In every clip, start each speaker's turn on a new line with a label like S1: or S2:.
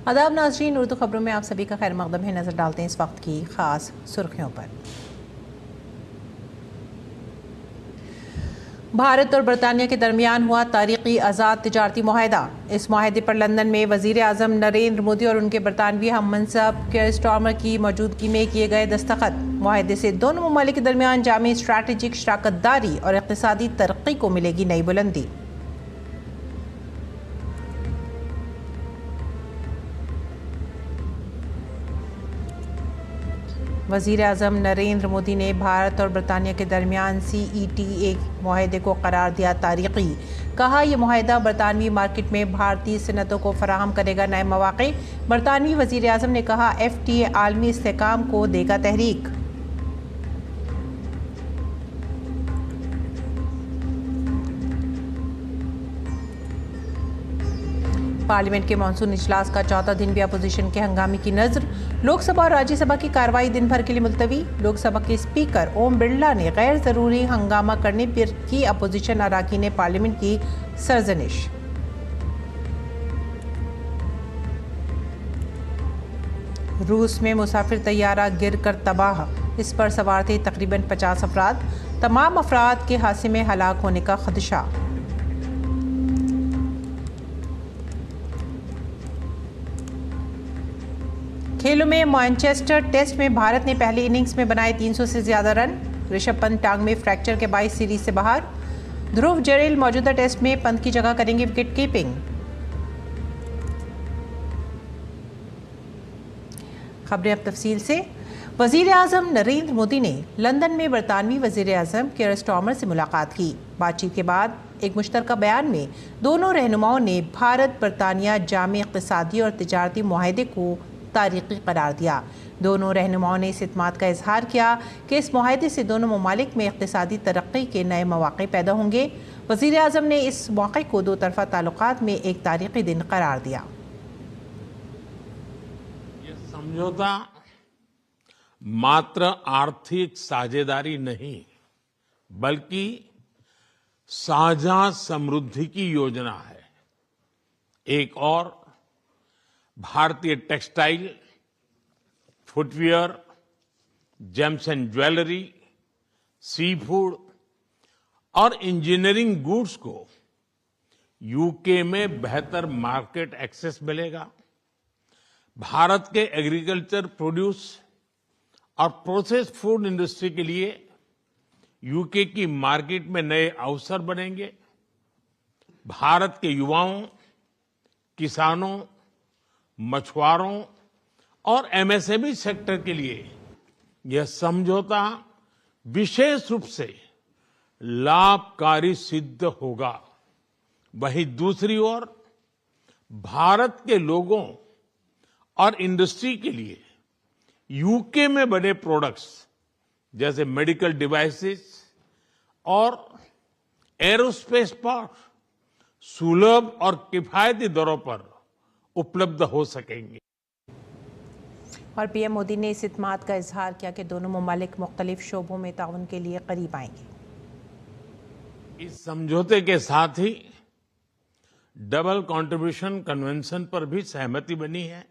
S1: आदाब नाज़रीन, उर्दू खबरों में आप सभी का खैर मकदम है। नज़र डालते हैं इस वक्त की ख़ास सुर्खियों पर। भारत और बरतानिया के दरमियान हुआ तारीख़ी आज़ाद तिजारती मुआहदा। इस मुआहदे पर लंदन में वज़ीर आज़म नरेंद्र मोदी और उनके बरतानवी हम मनसब केयर स्टारमर की मौजूदगी में किए गए दस्तखत। मुआहदे से दोनों ममालिक के दरमियान जामी स्ट्रैटेजिक शराकतदारी और इक़्तिसादी तरक्की को मिलेगी नई बुलंदी। वज़ीर आज़म नरेंद्र मोदी ने भारत और बरतानिया के दरमियान CETA मुआहदे को करार दिया तारीख़ी। कहा, यह मुआहदा बरतानवी मार्केट में भारतीय सनतों को फराहम करेगा नए मौक़े। बरतानवी वज़ीर आज़म ने कहा, FTA आलमी इस्तेहकाम को देगा तहरीक। पार्लियामेंट के मानसून इजलास का चौथा दिन भी अपोजिशन के हंगामे की नज़र। लोकसभा और राज्यसभा की कार्रवाई दिन भर के लिए मुलतवी। लोकसभा के स्पीकर ओम बिरला ने गैर ज़रूरी हंगामा करने पर की अपोजिशन अरकान पार्लियामेंट की सरजनिश। रूस में मुसाफिर तैयारा गिर कर तबाह। इस पर सवार थे तकरीबन 50 अफराद। तमाम अफराद के हादसे में हलाक होने का खदशा। खेलों में मैनचेस्टर टेस्ट में भारत ने पहली इनिंग्स में बनाए 300 से ज्यादा रन। ऋषभ पंत टांग में फ्रैक्चर के बायस सीरीज से बाहर। ध्रुव जरेल मौजूदा टेस्ट में पंत की जगह करेंगे विकेट कीपिंग। खबरें अब तफसील से। वज़ीर आज़म नरेंद्र मोदी ने लंदन में बरतानवी वज़ीर आज़म केयर स्टारमर से मुलाकात की। बातचीत के बाद एक मुश्तरका बयान में दोनों रहनुमाओं ने भारत बरतानिया जामी इक़्तिसादी और तिजारती मुआहदे को तारीख़ी करार दिया। दोनों रहनुमाओं ने इस इत्मीद का इजहार किया कि इस मुआहदे से दोनों ममालिक में इक़्तिसादी तरक्की के नए मौक़े पैदा होंगे। वज़ीर आज़म ने इस मौक़े को दो तरफ़ा ताल्लुक़ात में एक तारीख़ी दिन करार दिया।
S2: ये समझौता मात्र आर्थिक साझेदारी नहीं, बल्कि साझा समृद्धि की योजना है। एक और भारतीय textile, footwear, gems and jewellery, sea food और इंजीनियरिंग गुड्स को यूके में बेहतर मार्केट एक्सेस मिलेगा। भारत के एग्रीकल्चर प्रोड्यूस और प्रोसेस्ड फूड इंडस्ट्री के लिए यूके की मार्केट में नए अवसर बनेंगे। भारत के युवाओं, किसानों, मछुआरों और MSME सेक्टर के लिए यह समझौता विशेष रूप से लाभकारी सिद्ध होगा। वहीं दूसरी ओर भारत के लोगों और इंडस्ट्री के लिए यूके में बने प्रोडक्ट्स जैसे मेडिकल डिवाइसेस और एरोस्पेस पार्ट्स सुलभ और किफायती दरों पर उपलब्ध हो सकेंगे।
S1: और PM मोदी ने इस इत्मीद का इजहार किया कि दोनों ममालिक मुख्तलिफ शोबों में ताउन के लिए करीब आएंगे।
S2: इस समझौते के साथ ही डबल कंट्रीब्यूशन कन्वेंशन पर भी सहमति बनी है।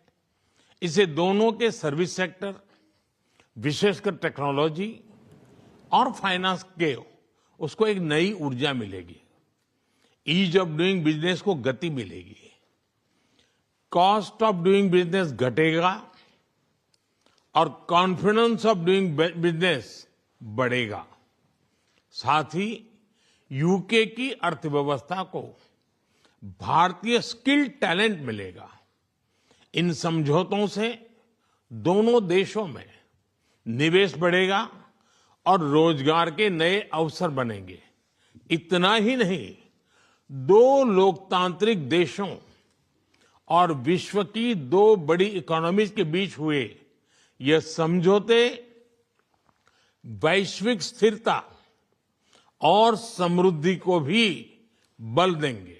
S2: इससे दोनों के सर्विस सेक्टर, विशेषकर टेक्नोलॉजी और फाइनेंस के उसको एक नई ऊर्जा मिलेगी। ईज ऑफ डूइंग बिजनेस को गति मिलेगी। कॉस्ट ऑफ डूइंग बिजनेस घटेगा और कॉन्फिडेंस ऑफ डूइंग बिजनेस बढ़ेगा। साथ ही यूके की अर्थव्यवस्था को भारतीय स्किल्ड टैलेंट मिलेगा। इन समझौतों से दोनों देशों में निवेश बढ़ेगा और रोजगार के नए अवसर बनेंगे। इतना ही नहीं, दो लोकतांत्रिक देशों और विश्व की दो बड़ी इकोनॉमीज के बीच हुए यह समझौते वैश्विक स्थिरता और समृद्धि को भी बल देंगे।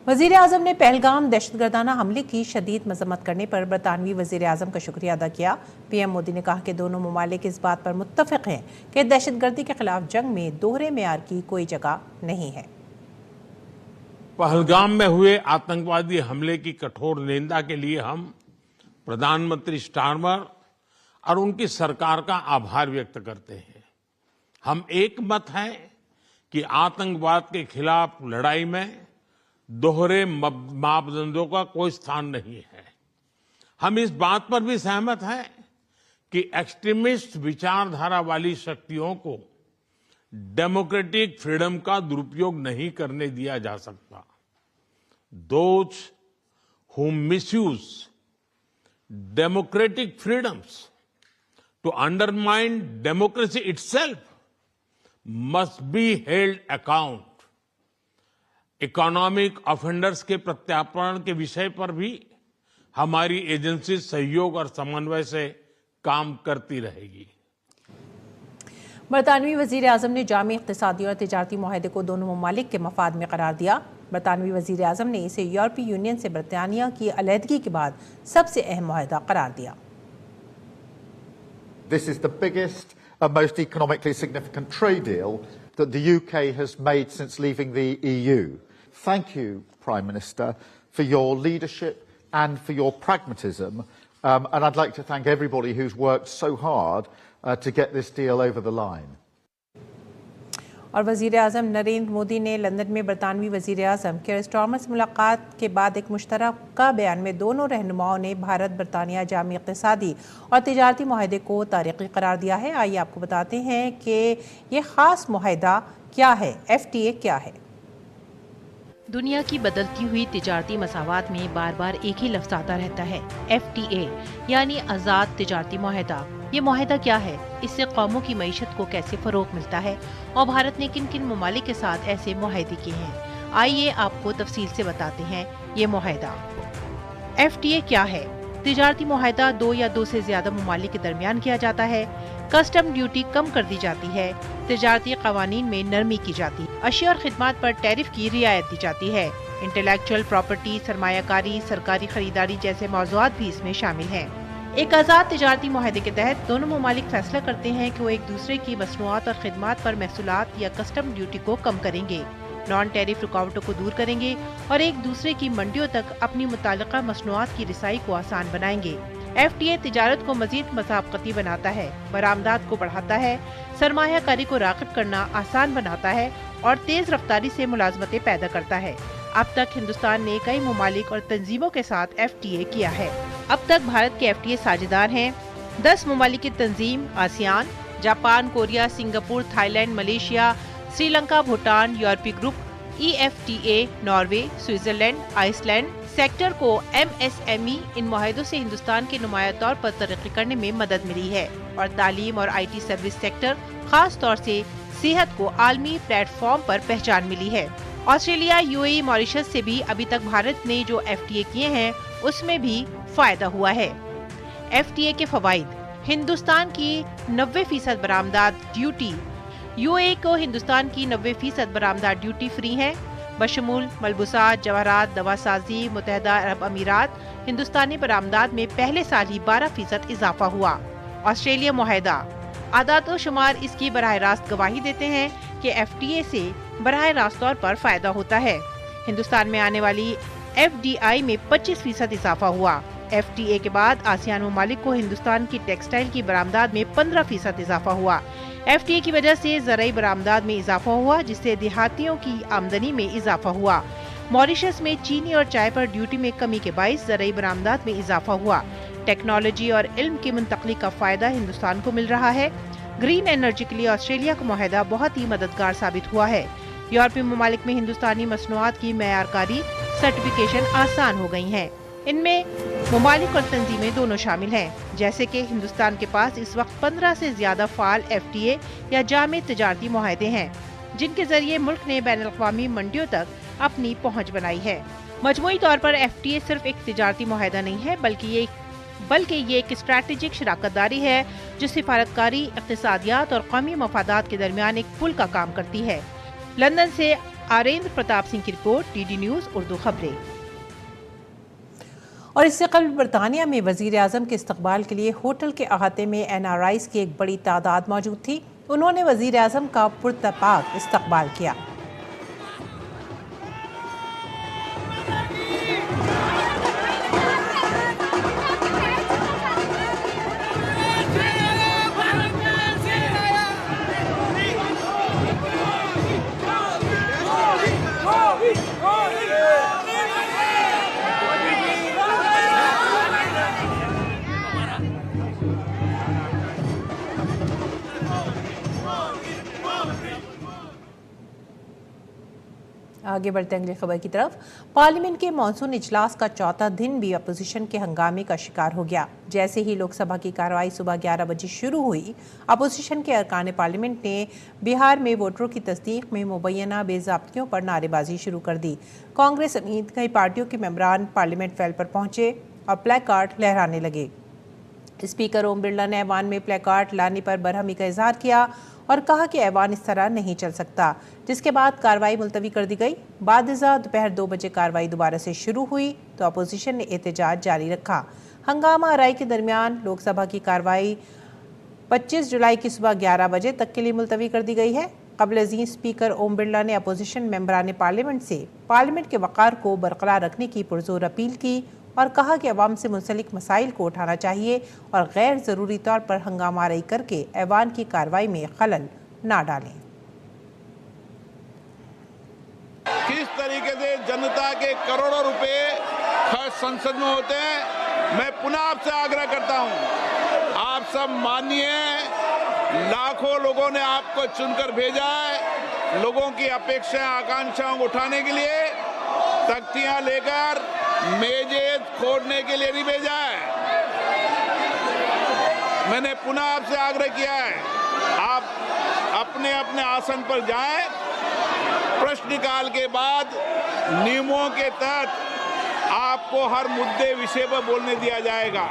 S1: वज़ीर आज़म ने पहलगाम दहशतगर्दाना हमले की शदीद मजम्मत करने पर बरतानवी वज़ीर आज़म का शुक्रिया अदा किया। PM मोदी ने कहा कि दोनों ममालिक इस बात पर मुत्तफिक हैं कि दहशतगर्दी के खिलाफ जंग में दोहरे मेयार की कोई जगह नहीं है।
S2: पहलगाम में हुए आतंकवादी हमले की कठोर निंदा के लिए हम प्रधानमंत्री स्टारमर और उनकी सरकार का आभार व्यक्त करते हैं। हम एक मत हैं कि आतंकवाद के खिलाफ लड़ाई में दोहरे मापदंडों का कोई स्थान नहीं है। हम इस बात पर भी सहमत हैं कि एक्सट्रीमिस्ट विचारधारा वाली शक्तियों को डेमोक्रेटिक फ्रीडम का दुरुपयोग नहीं करने दिया जा सकता। Those who misuse democratic freedoms to undermine democracy itself must be held account. Economic offenders के प्रत्यार्पण के विषय पर भी हमारी एजेंसी सहयोग और समन्वय से काम करती रहेगी।
S1: बरतानवी वजीर आजम ने जामी इक़्तिसादी और तिजारती मुआहदे को दोनों ममालिक के मफाद में करार दिया। बरतानवी वजीर आजम ने इसे यूरोपीय यूनियन से बरतानिया की अलहदगी के बाद सबसे अहम मुआहदा करार दिया।
S3: This is the biggest and most economically significant trade deal that the UK has made since leaving the EU. Thank you, Prime Minister, for your leadership and for your pragmatism. And I'd like to thank everybody who's worked so hard to get this deal over the line.
S1: और वज़ीर आज़म नरेंद्र मोदी ने London में बरतानवी वज़ीर आज़म care Starmer से मुलाकात के बाद एक मुश्तरका बयान में दोनों रहनुमाओं ने भारत बरतानिया जामी इक़्तिसादी और तिजारती मुआहदे को तारीख़ी करार दिया है। आइए आपको बताते हैं कि ये ख़ास मुआहदा क्या है, FTA क्या है।
S4: दुनिया की बदलती हुई तिजारती मसावात में बार बार एक ही लफ्ज़ आता रहता है, FTA यानी आज़ाद तिजारती मुआहदा। ये मुआहदा क्या है, इससे कौमों की मईशत को कैसे फ़रोग़ मिलता है और भारत ने किन किन ममालिक के साथ ऐसे मुआहदे किए हैं। आइए आपको तफसील से बताते हैं ये मुआहदा। FTA क्या है? तिजारती मुआहदा 2 या 2 से ज़्यादा ममालिक के दरमियान किया जाता है। कस्टम ड्यूटी कम कर दी जाती है। तिजारती कवानीन में नरमी की जाती है। अशिया और खिदमात पर टैरिफ की रियायत दी जाती है। इंटेलेक्चुअल प्रॉपर्टी, सरमायाकारी, सरकारी खरीदारी जैसे मौज़ूआत भी इसमें शामिल हैं। एक आज़ाद तिजारती मुआहदे के तहत दोनों ममालिक फैसला करते हैं कि वो एक दूसरे की मसनूआत और खिदमात पर महसूलात या कस्टम ड्यूटी को कम करेंगे, नॉन टैरिफ रुकावटों को दूर करेंगे और एक दूसरे की मंडियों तक अपनी मुतालिका मसनूआत की रिसाई को आसान बनाएंगे। FTA तिजारत को मजीद मसाबकती बनाता है, बरामदात को बढ़ाता है, सरमायाकारी को राग़िब करना आसान बनाता है और तेज रफ्तारी से मुलाजमतें पैदा करता है। अब तक हिंदुस्तान ने कई ममालिक और तंजीमों के साथ FTA किया है। अब तक भारत के FTA साझेदार हैं 10 ममालिक की तंजीम ASEAN, Japan, Korea, Singapore, Thailand, Malaysia, Sri Lanka, Bhutan, यूरोपीय group, EFTA, Norway, Switzerland, Iceland. Sector को MSME इन मुआहदों से हिंदुस्तान के नुमाया तौर पर तरक्की करने में मदद मिली है और तालीम और IT सर्विस सेक्टर, खास तौर से सेहत को आलमी प्लेटफॉर्म पर पहचान मिली है। ऑस्ट्रेलिया, UAE, मॉरिशस से भी अभी तक भारत ने जो FTA किए हैं उसमें भी फायदा हुआ है। FTA के फवाइद: हिंदुस्तान की 90% बरामदात ड्यूटी। UAE को हिंदुस्तान की 90% बरामदात ड्यूटी फ्री है, बशमूल मलबूसात, जवाहरात, दवासाजी। मुत्तहदा अरब अमीरात, हिंदुस्तानी बरामदात में पहले साल ही 12% इजाफा हुआ। ऑस्ट्रेलिया मुआहदा: आदात व शुमार इसकी बराह रास्त गवाही देते हैं कि FTA से बराह रास्त तौर पर फायदा होता है। हिंदुस्तान में आने वाली FDI में 25% इजाफा हुआ। FTA के बाद आसियान ममालिक को हिंदुस्तान की टेक्सटाइल की बरामदात में 15% इजाफा हुआ। FTA की वजह से ज़राई बरामदात में इजाफा हुआ, जिससे देहातियों की आमदनी में इजाफा हुआ। मॉरिशस में चीनी और चाय पर ड्यूटी में कमी के बाइस ज़राई बरामदात में इजाफा हुआ। टेक्नोलॉजी और इल्म की मुंतकली का फायदा हिंदुस्तान को मिल रहा है। ग्रीन एनर्जी के लिए ऑस्ट्रेलिया का मुआहदा बहुत ही मददगार साबित हुआ है। यूरोपीय ममालिक में हिंदुस्तानी मसनूआत की मयारकारी सर्टिफिकेशन आसान हो गई हैं। इनमें ममालिक और तंजीमें दोनों शामिल हैं। जैसे कि हिंदुस्तान के पास इस वक्त 15 से ज्यादा फाल FTA या जामे तिजारती मुआहदे हैं, जिनके जरिए मुल्क ने बैनुल-अक़वामी मंडियों तक अपनी पहुँच बनाई है। मजमूई तौर पर FTA सिर्फ एक तिजारती मुआहदा नहीं है, बल्कि ये एक स्ट्रैटेजिक शराकतदारी है जो सिफारतकारी, इक़्तिसादियात और कौमी मफादात के दरमियान एक पुल का काम करती है। लंदन से आरेंद्र प्रताप सिंह की रिपोर्ट, DD न्यूज़ उर्दू खबरें।
S1: और इससे कबल बरतानिया में वज़ीर आज़म के इस्तकबाल के लिए होटल के अहाते में NRIs की एक बड़ी तादाद मौजूद थी। उन्होंने वज़ीर आज़म का पुरतपाक इस्तकबाल किया। आगे बढ़ते अगली खबर की तरफ। पार्लियामेंट के मॉनसून इजलास का चौथा दिन भी अपोजिशन के हंगामे का शिकार हो गया। जैसे ही लोकसभा की कार्रवाई सुबह 11 बजे शुरू हुई, अपोजिशन के अरकान पार्लियामेंट ने बिहार में वोटरों की तस्दीक में मुबैना बेज़ाब्तियों पर नारेबाजी शुरू कर दी। कांग्रेस समेत कई पार्टियों के मेंबरान पार्लियामेंट फैल पर पहुंचे और प्ले कार्ड लहराने लगे। स्पीकर ओम बिरला ने ऐवान में प्ले कार्ड लाने पर बरहमी का इजहार किया और कहा कि ऐवान इस तरह नहीं चल सकता, जिसके बाद कार्रवाई मुलतवी कर दी गई। बादजा दोपहर 2 बजे कार्रवाई दोबारा से शुरू हुई तो अपोजिशन ने एहतजाज जारी रखा। हंगामा आराई के दरमियान लोकसभा की कार्रवाई 25 जुलाई की सुबह 11 बजे तक के लिए मुलतवी कर दी गई है। क़ब्ल अज़ीज़ स्पीकर ओम बिरला ने अपोजिशन मेंबरान पार्लियामेंट से पार्लियामेंट के वक़ार को बरकरार रखने की पुरजोर अपील की और कहा कि अवाम से मुंसलिक मसाइल को उठाना चाहिए और गैर ज़रूरी तौर पर हंगामा आराई करके ऐवान की कार्रवाई में खलल ना डालें।
S5: किस तरीके से जनता के करोड़ों रुपए खर्च संसद में होते हैं, मैं पुनः आपसे आग्रह करता हूं, आप सब मानिए, लाखों लोगों ने आपको चुनकर भेजा है। लोगों की अपेक्षाएं आकांक्षाओं को उठाने के लिए तख्तियां लेकर मेजें खोदने के लिए नहीं भेजा है। मैंने पुनः आपसे आग्रह किया है, आप अपने अपने आसन पर जाएं। प्रश्नकाल के बाद नियमों के तहत आपको हर मुद्दे विषय पर बोलने दिया जाएगा।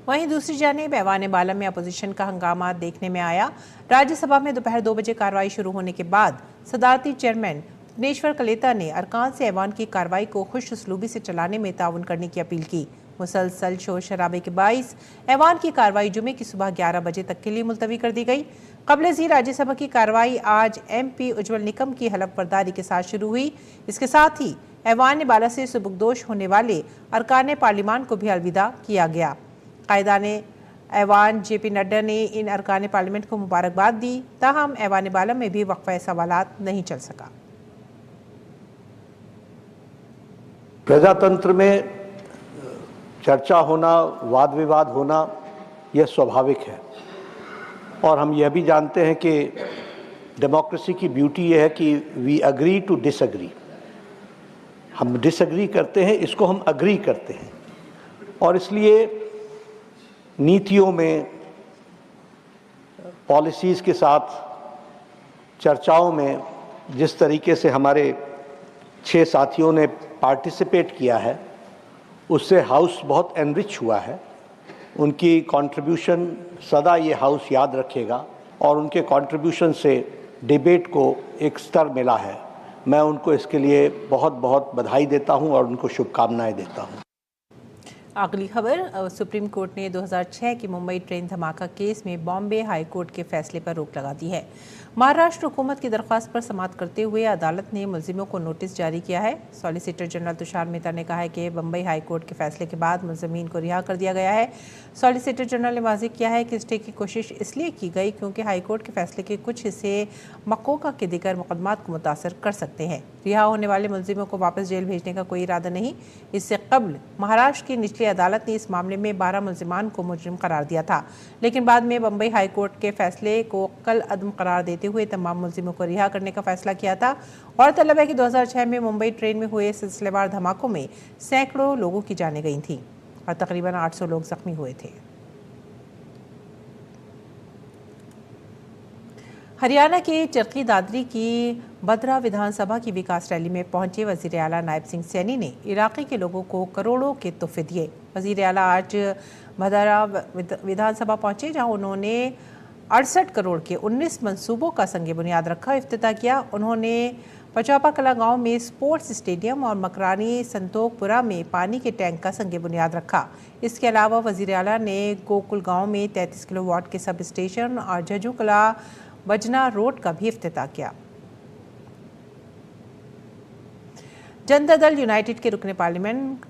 S1: वहीं दूसरी जानिब ऐवान बाला में अपोजिशन का हंगामा देखने में आया। राज्यसभा में दोपहर 2 बजे कार्रवाई शुरू होने के बाद सदारती चेयरमैन दिनेश्वर कलेता ने अरकान से ऐवान की कार्रवाई को खुश उसलूबी से चलाने में ताउन करने की अपील की। मुसलसल शोर शराबे के बाइस ऐवान की कार्रवाई जुमे की सुबह 11 बजे तक के लिए मुलतवी कर दी गई। क़ब्ल अज़ीज़ राज्यसभा की कार्रवाई आज MP उज्ज्वल निकम की हलफ बर्दारी के साथ शुरू हुई। इसके साथ ही ऐवान बाला से सुबुकदोश होने वाले अरकान पार्लियामान को भी अलविदा किया गया। कायदान ऐवान JP नड्डा ने इन अरकान पार्लियामेंट को मुबारकबाद दी, ताहम ऐवान बाला में भी वक्फा सवालात नहीं चल सका।
S6: प्रजातंत्र में चर्चा होना, वाद विवाद होना, यह स्वाभाविक है और हम यह भी जानते हैं कि डेमोक्रेसी की ब्यूटी यह है कि वी अग्री टू डिसएग्री। हम डिसएग्री करते हैं, इसको हम अग्री करते हैं और इसलिए नीतियों में, पॉलिसीज़ के साथ चर्चाओं में जिस तरीके से हमारे 6 साथियों ने पार्टिसिपेट किया है, उससे हाउस बहुत एनरिच हुआ है। उनकी कंट्रीब्यूशन सदा ये हाउस याद रखेगा और उनके कंट्रीब्यूशन से डिबेट को एक स्तर मिला है। मैं उनको इसके लिए बहुत बहुत बधाई देता हूं और उनको शुभकामनाएं देता हूं।
S1: अगली खबर, सुप्रीम कोर्ट ने 2006 के मुंबई ट्रेन धमाका केस में बॉम्बे हाई कोर्ट के फैसले पर रोक लगा दी है। महाराष्ट्र हुकूमत की दरख्वास्त पर समाअत करते हुए अदालत ने मुलजिमों को नोटिस जारी किया है। सॉलिसिटर जनरल तुषार मेहता ने कहा है कि बम्बई हाई कोर्ट के फैसले के बाद मुलजिमीन को रिहा कर दिया गया है। सॉलिसिटर जनरल ने वाज़ेह किया है कि स्टे की कोशिश इसलिए की गई क्योंकि हाई कोर्ट के फैसले के कुछ हिस्से मकोका के दीगर मुकदमात को मुतासर कर सकते हैं। रिहा होने वाले मुलजिमों को वापस जेल भेजने का कोई इरादा नहीं। इससे कबल महाराष्ट्र की निचली अदालत ने इस मामले में 12 मुलजिमान को मुजरिम करार दिया था, लेकिन बाद में बम्बई हाई कोर्ट के फैसले को कल अदम करार देते हुए तमाम मुलजिमों को रिहा करने का फैसला किया था। और तलब है कि 2006 में मुंबई ट्रेन में हुए सिलसिलेवार धमाकों में सैकड़ों लोगों की जानें गई थीं और तकरीबन 800 लोग जख्मी हुए थे। हरियाणा के चरखी दादरी की बदरा विधानसभा की विकास रैली में पहुंचे वज़ीर आला नायब सिंह सैनी ने इलाके के लोगों को करोड़ों के तोहफे दिए। वज़ीर आला आज बदरा विधानसभा पहुंचे, जहां उन्होंने 68 करोड़ के 19 मंसूबों का संग बुनियाद रखा, इफ्तिताह किया। उन्होंने पचौपा कला गांव में स्पोर्ट्स स्टेडियम और मकरानी संतोखपुरा में पानी के टैंक का संग बुनियाद रखा। इसके अलावा वज़ीर आला ने गोकुल गांव में 33 किलोवाट के सब स्टेशन और झज्जू कला बजना रोड का भी इफ्तिताह किया। जनता दल यूनाइटेड के रुकने पार्लियामेंट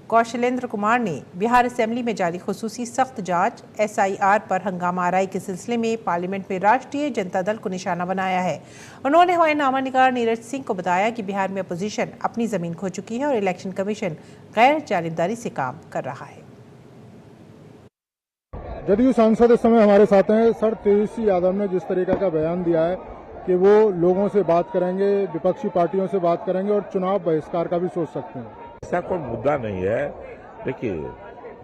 S1: कौशलेंद्र कुमार ने बिहार असेंबली में जारी खुसूसी सख्त जांच SIR पर हंगामा आराई के सिलसिले में पार्लियामेंट में राष्ट्रीय जनता दल को निशाना बनाया है। उन्होंने हवाई नामा निगार नीरज सिंह को बताया कि बिहार में अपोजिशन अपनी जमीन खो चुकी है और इलेक्शन कमीशन गैर जानिबदारी से काम कर रहा है।
S7: जदयू सांसद इस समय हमारे साथ हैं। सर, तेजस्वी यादव ने जिस तरीके का बयान दिया है कि वो लोगों से बात करेंगे, विपक्षी पार्टियों से बात करेंगे और चुनाव बहिष्कार का भी सोच सकते हैं।
S8: ऐसा कोई मुद्दा नहीं है। देखिए,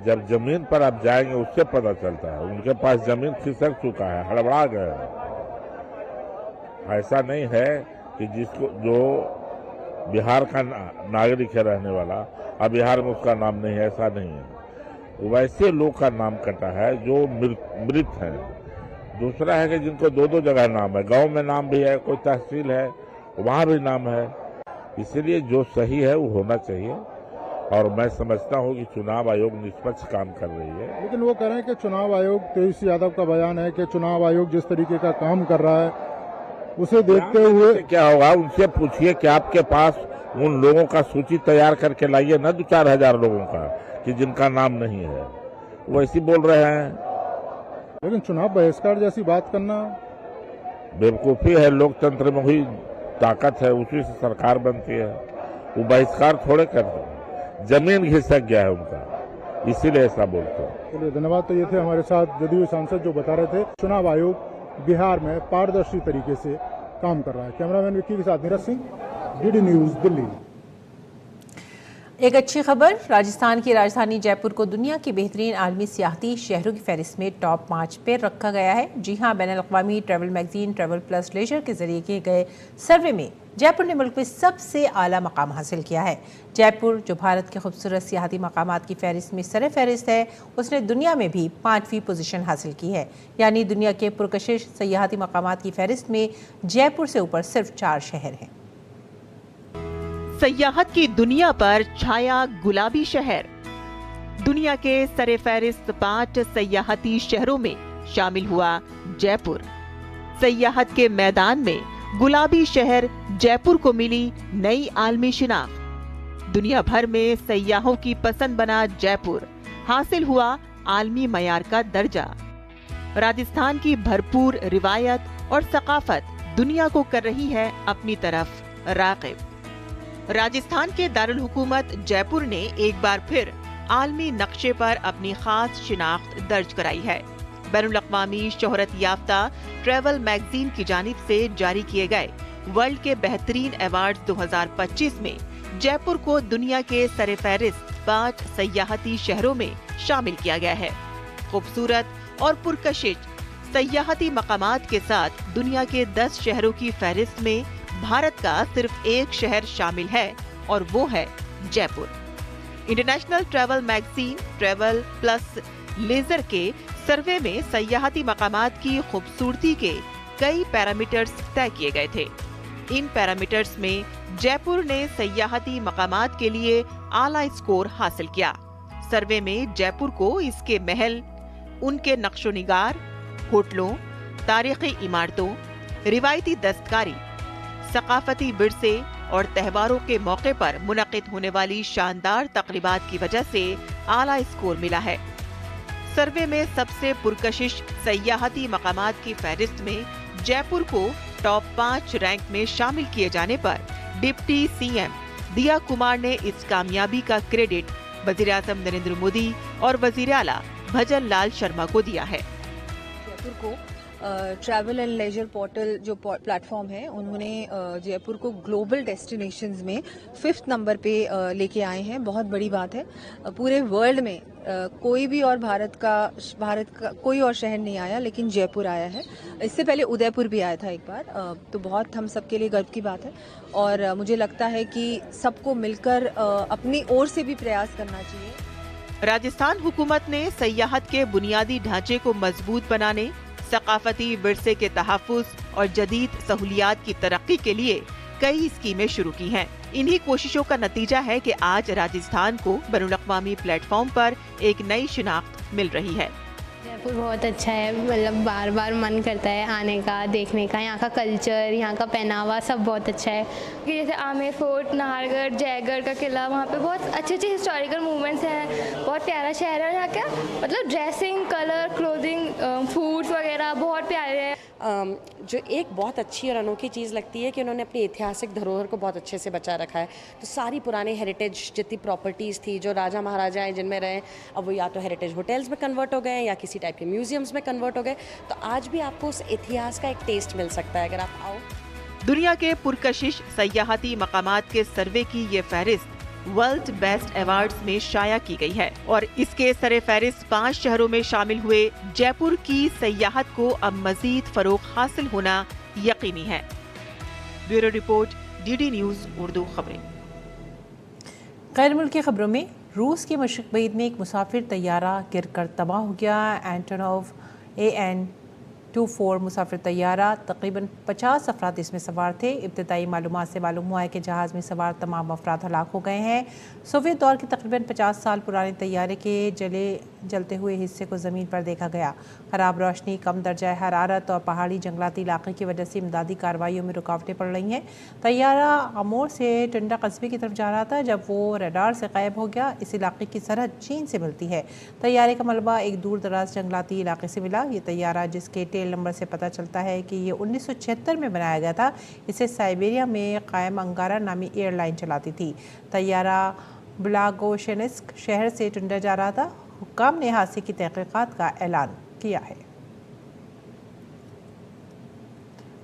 S8: जब जमीन पर आप जाएंगे उससे पता चलता है। उनके पास जमीन खिसक चुका है, हड़बड़ा गए हैं। ऐसा नहीं है कि जिसको जो बिहार का नागरिक है रहने वाला, अब बिहार में उसका नाम नहीं है, ऐसा नहीं है। वैसे लोग का नाम कटा है जो मृत हैं। दूसरा है कि जिनको दो दो जगह नाम है, गांव में नाम भी है, कोई तहसील है वहां भी नाम है। इसीलिए जो सही है वो होना चाहिए और मैं समझता हूं कि चुनाव आयोग निष्पक्ष काम कर रही है।
S7: लेकिन वो कह रहे हैं कि चुनाव आयोग, तेजस्वी यादव का बयान है कि चुनाव आयोग जिस तरीके का काम कर रहा है उसे देखते हुए
S8: क्या होगा, उनसे पूछिए कि आपके पास उन लोगों का सूची तैयार करके लाइए ना, 2-4 हजार लोगों का कि जिनका नाम नहीं है, वो ऐसी बोल रहे हैं।
S7: लेकिन चुनाव बहिष्कार जैसी बात करना
S8: बेवकूफी है। लोकतंत्र में हुई ताकत है, उसी से सरकार बनती है। वो बहिष्कार थोड़े करते हैं, जमीन खिसक गया है उनका, इसीलिए ऐसा बोलते हैं।
S7: चलिए, धन्यवाद। तो ये थे हमारे साथ जदयू सांसद जो बता रहे थे चुनाव आयोग बिहार में पारदर्शी तरीके से काम कर रहा है। कैमरामैन विक्की के साथ नीरज सिंह, डीडी न्यूज, दिल्ली।
S1: एक अच्छी खबर, राजस्थान की राजधानी जयपुर को दुनिया के बेहतरीन आलमी सियाहती शहरों की फहरिस्त में टॉप 5 पे रखा गया है। जी हां, बैनुल-अक़वामी travel magazine travel plus leisure के जरिए किए गए सर्वे में जयपुर ने मुल्क में सबसे आला मकाम हासिल किया है। जयपुर, जो भारत के खूबसूरत सियाहती मकामात की फहरिस्त में सर फहरिस्त है, उसने दुनिया में भी 5वीं पोजीशन हासिल की है। यानी दुनिया के पुरकशिश सियाहती मकामात की फहरिस्त में जयपुर से ऊपर सिर्फ 4 शहर हैं।
S4: सयाहत की दुनिया पर छाया गुलाबी शहर। दुनिया के सरे फहरिस्त 5 सयाहती शहरों में शामिल हुआ जयपुर। सयाहत के मैदान में गुलाबी शहर जयपुर को मिली नई आलमी शिनाख्त। दुनिया भर में सयाहों की पसंद बना जयपुर, हासिल हुआ आलमी मयार का दर्जा। राजस्थान की भरपूर रिवायत और सकाफत दुनिया को कर रही है अपनी तरफ राग़िब। राजस्थान के दारुल हुकूमत जयपुर ने एक बार फिर आलमी नक्शे पर अपनी खास शिनाख्त दर्ज कराई है। बैनुल-अक़वामी शोहरत याफ्ता ट्रैवल मैगजीन की जानिब से जारी किए गए वर्ल्ड के बेहतरीन अवार्ड 2025 में जयपुर को दुनिया के सरे फहरिस्त 5 सयाहती शहरों में शामिल किया गया है। खूबसूरत और पुरकशिश सयाहती मकामात के साथ दुनिया के 10 शहरों की फहरिस्त में भारत का सिर्फ एक शहर शामिल है और वो है Jaipur. International travel magazine travel plus leisure के सर्वे में सयाहती मकामात की खूबसूरती के कई पैरामीटर्स तय किए गए थे। इन पैरामीटर्स में जयपुर ने सयाहती मकामात के लिए आला स्कोर हासिल किया। सर्वे में जयपुर को इसके महल, उनके नक्शोनिगार, होटलों, तारीखी इमारतों, रिवायती दस्तकारी, सकाफती विरसे और त्योहारों के मौके पर मुनक़िद होने वाली शानदार तक़रीबात की वजह से आला स्कोर मिला है। सर्वे में सबसे पुरकशिश सयाहती मकामात की फहरिस्त में जयपुर को टॉप 5 रैंक में शामिल किए जाने पर डिप्टी सीएम दिया कुमार ने इस कामयाबी का क्रेडिट वज़ीर-ए-आज़म नरेंद्र मोदी और वज़ीर-ए-आला भजन लाल शर्मा को दिया है।
S9: जयपुर को ट्रैवल एंड लेजर पोर्टल जो प्लेटफॉर्म है, उन्होंने जयपुर को ग्लोबल डेस्टिनेशंस में 5th नंबर पे लेके आए हैं। बहुत बड़ी बात है। पूरे वर्ल्ड में कोई भी और भारत का कोई और शहर नहीं आया, लेकिन जयपुर आया है। इससे पहले उदयपुर भी आया था एक बार। तो बहुत हम सबके लिए गर्व की बात है और मुझे लगता है कि सबको मिलकर अपनी ओर से भी प्रयास करना चाहिए।
S4: राजस्थान हुकूमत ने सयाहत के बुनियादी ढांचे को मजबूत बनाने, सकाफती विरसे के तहफ़्फ़ुज़ और जदीद सहूलियात की तरक्की के लिए कई स्कीमें शुरू की हैं। इन्हीं कोशिशों का नतीजा है कि आज राजस्थान को बैनुल-अक़वामी प्लेटफॉर्म पर एक नई शिनाख्त मिल रही है।
S10: जयपुर बहुत अच्छा है, मतलब बार बार मन करता है आने का, देखने का। यहाँ का कल्चर, यहाँ का पहनावा सब बहुत अच्छा है। कि जैसे आमेर फोर्ट, नाहरगढ़, जयगढ़ का किला, वहाँ पे बहुत अच्छे अच्छे हिस्टोरिकल मूवमेंट्स हैं। बहुत प्यारा शहर है। यहाँ क्या मतलब ड्रेसिंग, कलर, क्लोथिंग, फूड्स वगैरह बहुत प्यारे हैं।
S11: जो एक बहुत अच्छी और अनोखी चीज़ लगती है कि उन्होंने अपनी ऐतिहासिक धरोहर को बहुत अच्छे से बचा रखा है। तो सारी पुरानी हेरिटेज जितनी प्रॉपर्टीज़ थी जो राजा महाराजा हैं जिनमें रहे, अब वो या तो हेरिटेज होटल्स में कन्वर्ट हो गए हैं या किसी किसी टाइप के म्यूजियम्स में कन्वर्ट हो गए। तो आज भी आपको उस इतिहास का एक टेस्ट मिल सकता है अगर आप आओ।
S4: दुनिया के पुरकशिश सयाहती मकामात के सर्वे की ये फहरिस्त वर्ल्ड बेस्ट अवार्ड्स में शाया की गई है और इसके सरे फहरिस्त 5 शहरों में शामिल हुए जयपुर की सयाहत को अब मजीद फरोग हासिल होना यकीनी है। Bureau report, DD news Urdu खबरें।
S1: गैर मुल्की खबरों में रूस के मशरिक बैद में एक मुसाफिर तैयारा गिरकर तबाह हो गया। एंटोनोव AN-24 मुसाफिर तैयारा तकरीबन 50 अफराद इसमें सवार थे। इब्तदाई मालूमात से मालूम हुआ है कि जहाज़ में सवार तमाम अफराद हलाक हो गए हैं। सोवियत दौर के तकरीबन 50 साल पुराने तैयारे के जलते हुए हिस्से को ज़मीन पर देखा गया। ख़राब रोशनी, कम दर्जा हरारत और पहाड़ी जंगलाती इलाके की वजह से इमदादी कार्रवाइयों में रुकावटें पड़ रही हैं। तैयारा अमोर से टंडा कस्बे की तरफ जा रहा था जब वो रडार से गायब हो गया। इस इलाके की सरहद चीन से मिलती है। तैयारे का मलबा एक दूर दराज जंगलाती इलाके से मिला। ये तैयारा, जिसके टेल नंबर से पता चलता है कि ये 1976 में बनाया गया था, इसे साइबेरिया में कायम अंगारा नामी एयरलाइन चलाती थी। तैयारा ब्लागोशेनिस्क शहर से टुंडा जा रहा था। हुक्काम ने हादसे की तहकीकात का ऐलान किया है।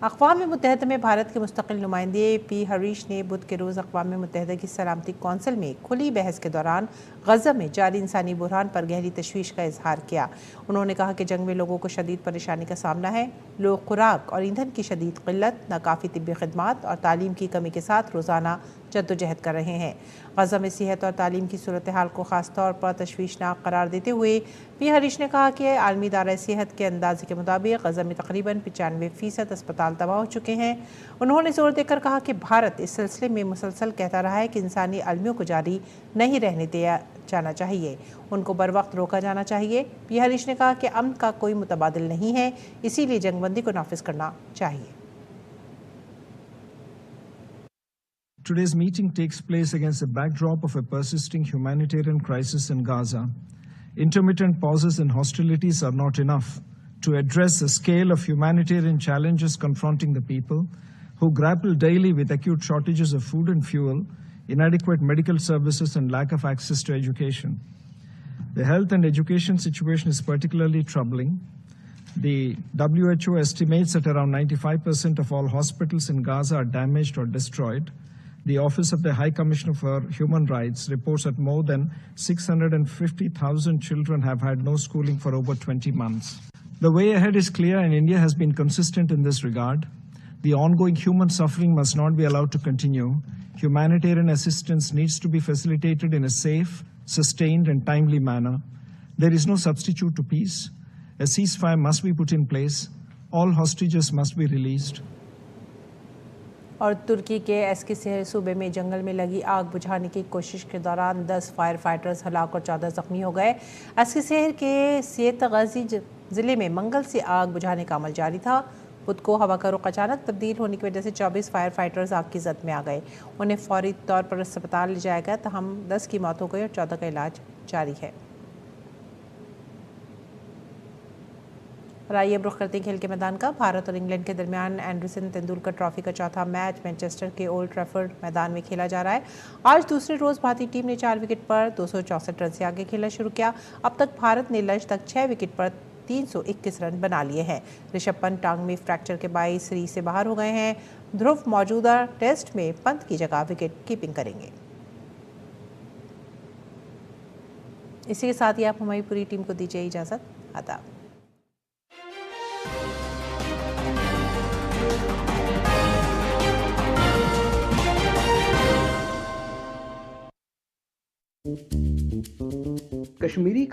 S1: अक़वाम मुत्तहिदा में भारत के मुस्तकिल नुमाइंदे पी हरीश ने बुध के रोज़ अक़वाम मुत्तहिदा की सलामती कौंसिल में खुली बहस के दौरान गज़ा में जारी इंसानी बुरहान पर गहरी तशवीश का इजहार किया। उन्होंने कहा कि जंग में लोगों को शदीद परेशानी का सामना है। लोग खुराक और ईंधन की शदीद क़िल्लत, नाकाफ़ी तिब्बी खिदमात और तालीम की कमी के साथ रोज़ाना जद्दोजहद कर रहे हैं। गज़ा में सेहत और तालीम की सूरत हाल को ख़ास तौर पर तशवीशनाक करार देते हुए पी हरीश ने कहा कि आलमी इदारा सेहत के अंदाजे के मुताबिक गज़ा में तकरीबन 95% अस्पताल तबाह हो चुके हैं। उन्होंने जोर देकर कहा कि भारत इस सिलसिले में मुसलसल कहता रहा है कि इंसानी अलमियों को जारी नहीं रहने दिया जाना चाहिए, उनको बर वक्त रोका जाना चाहिए। पी हरीश ने कहा कि अमन का कोई मुतबादिल नहीं है, इसीलिए जंगबंदी को नाफिज करना चाहिए।
S12: Today's meeting takes place against the backdrop of a persisting humanitarian crisis in Gaza. Intermittent pauses and hostilities are not enough to address the scale of humanitarian challenges confronting the people who grapple daily with acute shortages of food and fuel, inadequate medical services, and lack of access to education. The health and education situation is particularly troubling. The WHO estimates that around 95% of all hospitals in Gaza are damaged or destroyed. The Office of the High Commissioner for Human Rights reports that more than 650,000 children have had no schooling for over 20 months. The way ahead is clear, and India has been consistent in this regard. The ongoing human suffering must not be allowed to continue. Humanitarian assistance needs to be facilitated in a safe, sustained, and timely manner. There is no substitute to peace. A ceasefire must be put in place. All hostages must be released.
S1: और तुर्की के ASCII शहर सूबे में जंगल में लगी आग बुझाने की कोशिश के दौरान 10 फायर फाइटर्स हलाक और 14 जख्मी हो गए। एस्की शहर के सियत गाजी ज़िले में मंगल से आग बुझाने का अमल जारी था। बुध को हवा का रुख अचानक तब्दील होने की वजह से 24 फायर फाइटर्स आग की जद में आ गए। उन्हें फौरी तौर पर अस्पताल ले जाया गया, तहम 10 की मौत हो गई और 14 का इलाज जारी है। और आइए अब रुख करते हैं खेल के मैदान का। भारत और इंग्लैंड के दरमियान एंडरसन तेंदुलकर ट्रॉफी का चौथा मैच मैनचेस्टर के ओल्ड ट्रैफर्ड मैदान में खेला जा रहा है। आज दूसरे रोज़ भारतीय टीम ने 4 विकेट पर 264 रन से आगे खेलना शुरू किया। अब तक भारत ने लंच तक 6 विकेट पर 321 रन बना लिए हैं। ऋषभ पंत टांग में फ्रैक्चर के बायस सीरीज से बाहर हो गए हैं। ध्रुव मौजूदा टेस्ट में पंत की जगह विकेट कीपिंग करेंगे। इसी के साथ ही आप हमारी पूरी टीम को दीजिए इजाज़त। आदाब।
S13: कश्मीरी